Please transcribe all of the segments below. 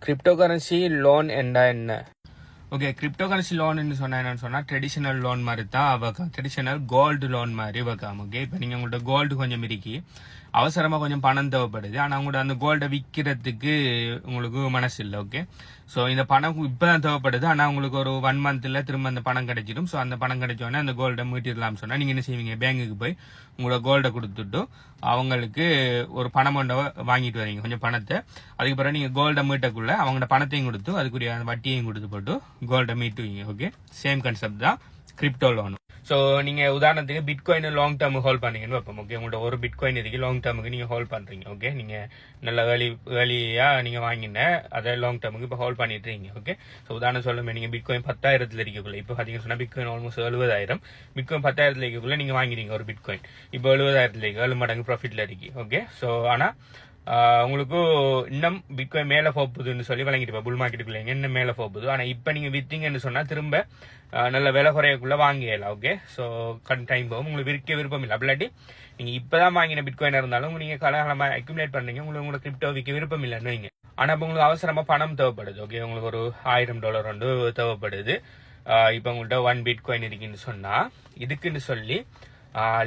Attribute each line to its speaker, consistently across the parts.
Speaker 1: Crypto currency loan என்ன? Okay, crypto currency loan என்னன்னு சொன்னா ட்ரெடிஷனல் லோன் மாதிரி தான் அவக்கம். ட்ரெடிஷனல் கோல்டு லோன் மாதிரி வைக்காம. ஓகே, இப்போ நீங்க உங்கள்ட்ட கோல்டு கொஞ்சம் இருக்கி அவசரமா கொஞ்சம் பணம் தேவைப்படுது, ஆனா உங்கள்ட்ட அந்த கோல்டை விற்கிறதுக்கு உங்களுக்கு மனசு இல்லை. ஓகே, ஸோ இந்த பணம் இப்பதான் தேவைப்படுது, ஆனா உங்களுக்கு ஒரு 1 மந்த்ல திரும்ப அந்த பணம் கிடைச்சிடும். ஸோ அந்த பணம் கிடைச்சோடனே அந்த கோல்டை மீட்டிடலாம்னு சொன்னா நீங்க என்ன செய்வீங்க? பேங்குக்கு போய் உங்களோட கோல்டை கொடுத்துட்டு அவங்களுக்கு ஒரு பணம் வாங்கிட்டு வரீங்க, கொஞ்சம் பணத்தை. அதுக்கு பிறகு நீங்க கோல்டை மீட்டக்குள்ள அவங்களோட பணத்தையும் கொடுத்து அதுக்குரிய வட்டியையும் கொடுத்து போட்டு கோல்டை மீட்டுவீங்க. ஓகே, சேம் கான்செப்ட் தான் கிரிப்டோ லோன். ஸோ நீங்க உதாரணத்துக்கு பிட்காயின் லாங் டேர்ம் ஹோல்ட் பண்ணீங்கன்னு வைப்போம். ஓகே, உங்கள்ட்ட ஒரு பிட்காயின் இருக்கு, லாங் டேர்முக்கு நீங்க ஹோல்ட் பண்றீங்க. ஓகே, நீங்க நல்ல வேலையா நீங்க வாங்கின அதை லாங் டேர்முக்கு இப்போ ஹோல்ட் பண்ணிட்டு இருக்கீங்க. ஓகே, ஸோ உதாரணம் சொல்லுமே, நீங்க பிட்காயின் 10,000 இருக்கக்குள்ள, இப்போ பாத்தீங்கன்னா சொன்னா பிட்காயின் ஆல்மோஸ்ட் 70,000, பிட்காயின் 10,000 இருக்கக்குள்ள நீங்க வாங்கினீங்க ஒரு பிட்காயின். இப்போ 70,000 7 மடங்கு ப்ராஃபிட்ல இருக்கு. ஓகே, ஸோ ஆனா உங்களுக்கு இன்னும் பிட்காயின் மேல போகுதுன்னு சொல்லி வழங்கிட்டு புல் மார்க்கெட்டுக்குள்ள என்ன மேல போகுது. ஆனா இப்ப நீங்க வித்தீங்கன்னு சொன்னா திரும்ப நல்ல விலை குறையக்குள்ள வாங்கிடலாம். ஓகே, ஸோ டைம் போகும், உங்களுக்கு விற்க விருப்பம் இல்லை. அப்படிலாட்டி நீங்க இப்பதான் வாங்கின பிட்காயின் இருந்தாலும் நீங்க காலகாலமா அக்யூமுலேட் பண்றீங்க, உங்களுக்கு கிரிப்டோ விற்க விருப்பம் இல்லைன்னு வைங்க. ஆனா இப்போ உங்களுக்கு அவசரமா பணம் தேவைப்படுது. ஓகே, உங்களுக்கு ஒரு $1000 ஒன்று தேவைப்படுது. இப்போ உங்கள்கிட்ட 1 பிட்காயின் இருக்குன்னு சொன்னா இதுக்குன்னு சொல்லி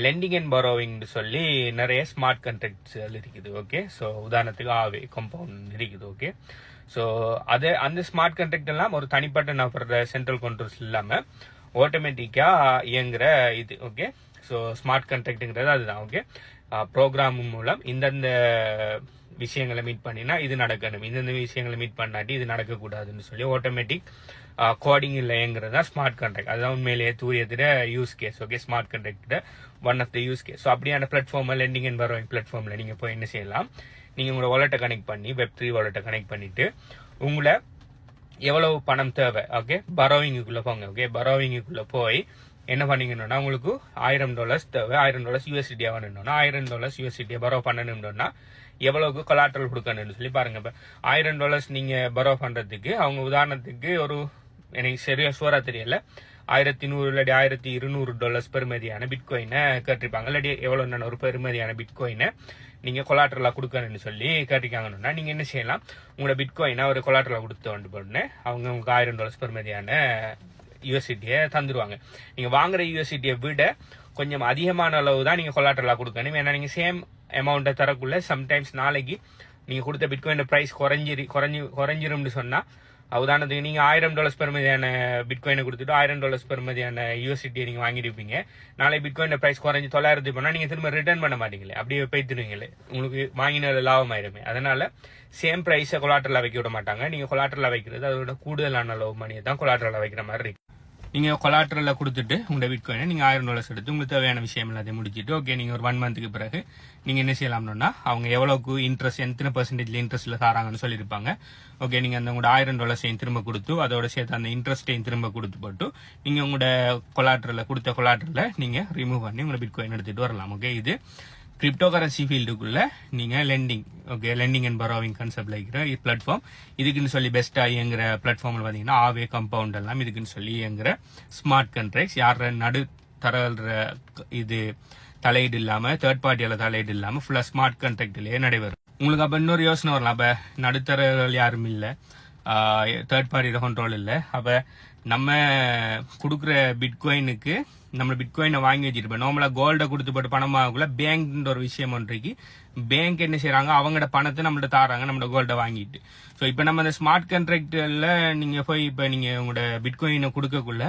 Speaker 1: லெண்டிங் அண்ட் பரோவிங் சொல்லி நிறைய ஸ்மார்ட் கான்ட்ராக்ட்ஸ் இருக்குது. ஓகே, ஸோ உதாரணத்துக்கு ஆவே கம்பவுண்ட் இருக்குது. ஓகே, ஸோ அது அந்த ஸ்மார்ட் கான்ட்ராக்ட் எல்லாம் ஒரு தனிப்பட்ட நபரோட சென்ட்ரல் கண்ட்ரோல்ஸ் இல்லாம ஆட்டோமேட்டிக்கா இயங்குற இது. ஓகே, ஸோ ஸ்மார்ட் கான்ட்ராக்ட்ங்கிறது அதுதான். ஓகே, ப்ரோக்ராம் மூலம் இந்தந்த விஷயங்களை மீட் பண்ணினா இது நடக்கணும், இந்தந்த விஷயங்களை மீட் பண்ணாட்டி இது நடக்கக்கூடாதுன்னு சொல்லி ஆட்டோமேட்டிக் கோடிங் இல்லைங்கிறது தான் ஸ்மார்ட் கான்ட்ராக்ட். அதுதான் உண்மையிலேயே தூரியத்திட use case. Okay, smart contract one of the use case. So அப்படியான பிளாட்ஃபார்ம் லெண்டிங் அண்ட் பரோவிங் பிளாட்ஃபார்ம்ல நீங்க போய் என்ன செய்யலாம்? நீங்க உங்களோட வாலெட்டை கனெக்ட் பண்ணி Web3 வாலெட்டை கனெக்ட் பண்ணிட்டு உங்களை எவ்வளவு பணம் தேவை, ஓகே, பரோவிங்குள்ள போங்க. ஓகே, பரோவிங்குள்ள போய் என்ன பண்ணீங்கன்னா உங்களுக்கு $1000 தேவை, $1000 USDT வேணும்னா $1000 USDT பரோ பண்ணணும்னா எவ்வளவுக்கு கொலாட்ரல் கொடுக்கணும்னு சொல்லி பாருங்க. இப்ப $1000 நீங்க பரோ பண்றதுக்கு அவங்க உதாரணத்துக்கு ஒரு எனக்கு சரியா ஷுவரா தெரியல, 1100 இல்லாட்டி $1200 பெருமதியான பிட்காயினை கேட்டிருப்பாங்க. இல்லாட்டி எவ்வளவு ஒரு பெருமதியான பிட்காயினை நீங்க கொலாட்ரலா கொடுக்கணும்னு சொல்லி கேட்டிருக்காங்கன்னா நீங்க என்ன செய்யலாம்? உங்களோட பிட்காயினை ஒரு கொலாட்ரலா கொடுத்து வந்து போட்டு அவங்க உங்களுக்கு $1000 பெருமதியான யூஎஸ்டியை தந்துருவாங்க. நீங்க வாங்குற யூஎஸ்டியை விட கொஞ்சம் அதிகமான அளவு தான் நீங்க கொலாட்ரலா கொடுக்கணும். ஏன்னா நீங்க சேம் அமௌண்ட்டை தரக்குள்ள சம்டைம்ஸ் நாளைக்கு நீங்க கொடுத்த பிட்காயின் பிரைஸ் குறைஞ்சிரும்னு சொன்னா, உதாரணத்துக்கு நீங்க $1000 பெருமதியான பிட்காயினை கொடுத்துட்டு $1000 பெருமதியான யூஎஸ்டியை நீங்க வாங்கிருப்பீங்க. நாளை பிட்காயின் பிரைஸ் குறைஞ்சி 900 போனா நீங்க திரும்ப ரிட்டர்ன் பண்ண மாட்டீங்களே, அப்படியே போய்த்துருவீங்களே, உங்களுக்கு வாங்கின லாபம் ஆயிருமே. அதனால சேம் பிரைஸை கொலாட்ரலா வைக்க விட மாட்டாங்க. நீங்க கொலாட்ரலா வைக்கிறது அதோட கூடுதலான அளவு மணியை தான் கொலாட்ரலா வைக்கிற மாதிரி இருக்கு. நீங்க கொலாட்ரல கொடுத்துட்டு உங்களோட பிட்காயினை நீங்க $1000 எடுத்து உங்களுக்கு தேவையான விஷயம் எல்லாத்தையும் முடிச்சுட்டு, ஓகே, நீங்க ஒரு 1 மந்த்துக்கு பிறகு நீங்க என்ன செய்யலாம்னா அவங்க எவ்வளவுக்கு இன்ட்ரெஸ்ட் எத்தனை பெர்சன்டேஜ்ல இன்ட்ரெஸ்ட்ல தராங்கன்னு சொல்லியிருப்பாங்க. ஓகே, நீங்க அந்த உங்களோட $1000 திரும்ப கொடுத்து அதோட சேர்த்து அந்த இன்ட்ரெஸ்டையும் திரும்ப கொடுத்து போட்டு நீங்க உங்களோட கொடுத்த கொலாட்ரல நீங்க ரிமூவ் பண்ணி உங்களோட பிட்காயின் எடுத்துட்டு வரலாம். ஓகே, இது கிரிப்டோ கரன்சி ஃபீல்டுக்குள்ள நீங்க landing, okay, landing and borrowing கான்செப்ட்ல இருக்கிற பிளாட்ஃபார்ம். இதுக்குன்னு சொல்லி பெஸ்டா இயங்குற பிளாட்ஃபார்ம்ல பாத்தீங்கன்னா ஆவே கம்பவுண்ட் எல்லாம் இதுக்குன்னு சொல்லி இயங்குற ஸ்மார்ட் கான்ட்ராக்ட்ஸ். யார நடுத்தர இது தலையீடு இல்லாம, தேர்ட் பார்ட்டியால தலையீடு இல்லாம ஃபுல்லா ஸ்மார்ட் கான்ட்ராக்ட்லயே நடைபெறும். உங்களுக்கு அப்ப இன்னொரு யோசனை வரலாம், அப்ப நடுத்தரர்கள் யாரும் இல்ல, தேர்ட் பார்ட்டியோட கண்ட்ரோல் இல்ல, அப்ப நம்ம கொடுக்குற பிட்காயினுக்கு நம்ம பிட்காயினை வாங்கி வச்சிருப்போம். நார்மலா கோல்டை கொடுத்து போட்டு பணம் வாங்கக்குள்ள பேங்க்ன்ற ஒரு விஷயம் ஒன்றைக்கு பேங்க் என்ன செய்யறாங்க? அவங்களோட பணத்தை நம்மள்ட்ட தாராங்க, நம்மளோட கோல்டை வாங்கிட்டு. ஸோ இப்போ நம்ம அந்த ஸ்மார்ட் கான்ட்ராக்ட்ல நீங்க போய் இப்போ நீங்க உங்களோட பிட்காயினை கொடுக்கக்குள்ள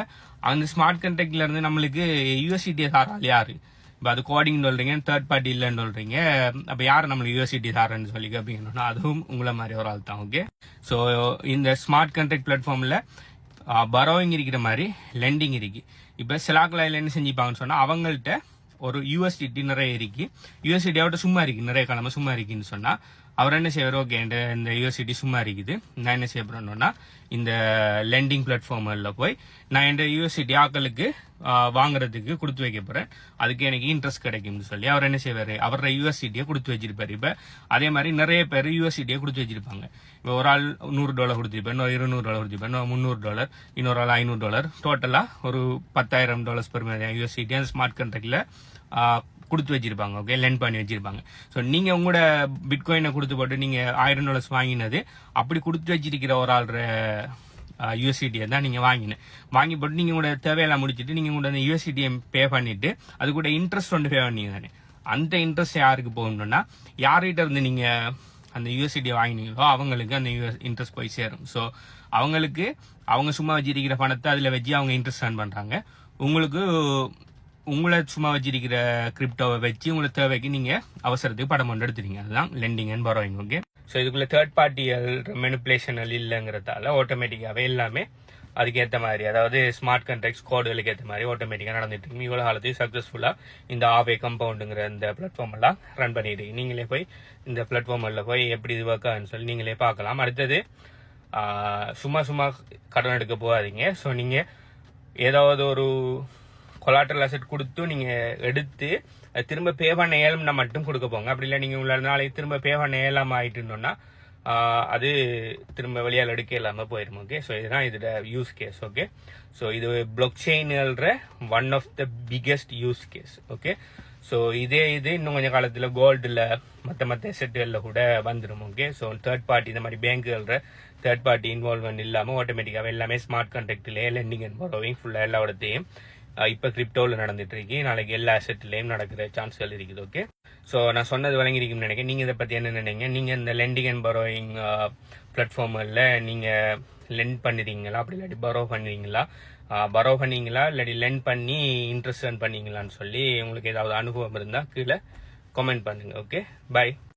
Speaker 1: அந்த ஸ்மார்ட் கான்ட்ராக்ட்ல இருந்து நம்மளுக்கு யூஎஸ்டியை தாராள் யாரு? இப்போ அது கோடிங் சொல்றீங்க, தேர்ட் பார்ட்டி இல்லைன்னு சொல்றீங்க, அப்ப யாரு நம்மளுக்கு யூஎஸ்டிடி தாரன்னு சொல்லி கேப்பீங்கன்னா அதுவும் உங்களை மாதிரி ஒரு ஆள் தான். ஓகே, ஸோ இந்த ஸ்மார்ட் கான்ட்ராக்ட் பிளாட்ஃபார்ம்ல பரோவிங் இருக்கிற மாதிரி லெண்டிங் இருக்கு. இப்ப சிலாக்கலாயில என்ன செஞ்சுப்பாங்கன்னு சொன்னா அவங்கள்ட்ட ஒரு யூஎஸ்டிடி நிறைய இருக்கு, யூஎஸ்டிடி அவட்ட சும்மா இருக்கு, நிறைய காலமா சும்மா இருக்குன்னு சொன்னா அவர் என்ன செய்வார்? ஓகே, இந்த யூஎஸ்டிடி சும்மா இருக்குது, நான் என்ன செய்ய போறேன்னா இந்த லெண்டிங் பிளாட்ஃபார்ம்ல போய் நான் இந்த யூஎஸ்டிடி ஆக்களுக்கு வாங்குறதுக்கு கொடுத்து வைக்க போறேன், அதுக்கு எனக்கு இன்ட்ரெஸ்ட் கிடைக்கும்னு சொல்லி அவர் என்ன செய்வாரு? அவரோட யூஎஸ்டிடியை கொடுத்து வச்சிருப்பாரு. இப்ப அதே மாதிரி நிறைய பேர் யூஎஸ்டிடியை கொடுத்து வச்சிருப்பாங்க. இப்போ ஒரு ஆள் $100 கொடுத்துருப்பேன், இன்னொரு $200 கொடுத்துருப்பேன், இன்னொரு $300, இன்னொரு ஆள் $500, டோட்டலா ஒரு $10,000 பெருமையான யூஎஸ்டிடி அந்த ஸ்மார்ட் கான்ட்ராக்ட்ல கொடுத்து வச்சிருப்பாங்க. ஓகே, லெண்ட் பண்ணி வச்சிருப்பாங்க. ஸோ நீங்க உங்களோட பிட்காயினை கொடுத்து போட்டு நீங்க $1000 வாங்கினது அப்படி கொடுத்து வச்சிருக்கிற ஒரு ஆள்ற யூஎஸ்டியை தான் நீங்க வாங்கி போட்டு நீங்க உங்களோட தேவையெல்லாம் முடிச்சுட்டு நீங்க உங்களோட அந்த யூஎஸ்டியை பே பண்ணிட்டு அது கூட இன்ட்ரெஸ்ட் ஒன்று பே பண்ணீங்க தானே. அந்த இன்ட்ரெஸ்ட் யாருக்கு போகணும்னா யார்கிட்ட இருந்து நீங்க அந்த யூஎஸ்டியை வாங்கினீங்களோ அவங்களுக்கு அந்த இன்ட்ரெஸ்ட் போய் சேரும். ஸோ அவங்களுக்கு அவங்க சும்மா வச்சிருக்கிற பணத்தை அதில் வச்சு அவங்க இன்ட்ரெஸ்ட் ஏர்ன் பண்றாங்க. உங்களுக்கு உங்களை சும்மா வச்சிருக்கிற கிரிப்டோவை வச்சு உங்களை தேவைக்கு நீங்க அவசரத்துக்கு படம் கொண்டு எடுத்துறீங்க. அதுதான் lending and borrowing. Okay, so இதுக்குள்ள தேர்ட் பார்ட்டியல் மெனிப்புலேஷனல் இல்லைங்கிறதால ஆட்டோமேட்டிக்காவே எல்லாமே அதுக்கேற்ற மாதிரி, அதாவது ஸ்மார்ட் கான்ட்ராக்ட்ஸ் கோடுகளுக்கு ஏற்ற மாதிரி ஆட்டோமேட்டிக்காக நடந்துட்டு இருக்கு. இவ்வளோ காலத்தையும் சக்ஸஸ்ஃபுல்லா இந்த ஆவே கம்பவுண்டுங்கிற இந்த பிளாட்ஃபார்ம் எல்லாம் ரன் பண்ணிட்டு நீங்களே போய் இந்த பிளாட்ஃபார்ம்ல போய் எப்படி இது ஒர்க் ஆகுன்னு சொல்லி நீங்களே பார்க்கலாம். அடுத்தது சும்மா கடன் எடுக்க போகாதீங்க. ஸோ நீங்க ஏதாவது ஒரு கொலாட்ரல் அசெட் கொடுத்து நீங்க எடுத்து திரும்ப பே பண்ண இயலும்னா மட்டும் கொடுக்க போங்க. அப்படி இல்லை நீங்க உள்ள நாளைக்கு திரும்ப பே பண்ண இயலாம ஆயிட்டுன்னா அது திரும்ப வெளியால் எடுக்க இல்லாம போயிடும். ஓகே, ஸோ இதுதான் இதோட யூஸ் கேஸ். ஓகே, ஸோ இது பிளாக் செயின்ன்ற one of the biggest use case. Okay, so இது இன்னும் கொஞ்சம் காலத்தில் கோல்டில் மற்ற அசெட்டுகளில் கூட வந்துடும். ஓகே, ஸோ தேர்ட் பார்ட்டி இந்த மாதிரி பேங்குகள தேர்ட் பார்ட்டி இன்வால்வ்மெண்ட் இல்லாமல் ஆட்டோமேட்டிக்காக எல்லாமே ஸ்மார்ட் கான்ட்ராக்ட்லேயே லெண்டிங் அண்ட் பாரோவிங் ஃபுல்லாக எல்லா இடத்தையும் இப்போ கிரிப்டோவில் நடந்துட்டு இருக்கு. நாளைக்கு எல்லா அசெட்லேயும் நடக்கிற சான்ஸ்கள் இருக்குது. ஓகே, ஸோ நான் சொன்னது வழங்கிருக்குன்னு நினைக்கிறேன். நீங்கள் இதை பற்றி என்ன நினைங்க? நீங்கள் இந்த லெண்டிங் அண்ட் பரோவிங் பிளாட்ஃபார்மில் நீங்கள் லெண்ட் பண்ணுறீங்களா, அப்படி இல்லாட்டி பரோ பண்ணுறீங்களா, இல்லாட்டி லெண்ட் பண்ணி இன்ட்ரெஸ்ட் ஏர்ன் பண்ணீங்களான்னு சொல்லி உங்களுக்கு ஏதாவது அனுபவம் இருந்தால் கீழே கமெண்ட் பண்ணுங்க. Okay, by.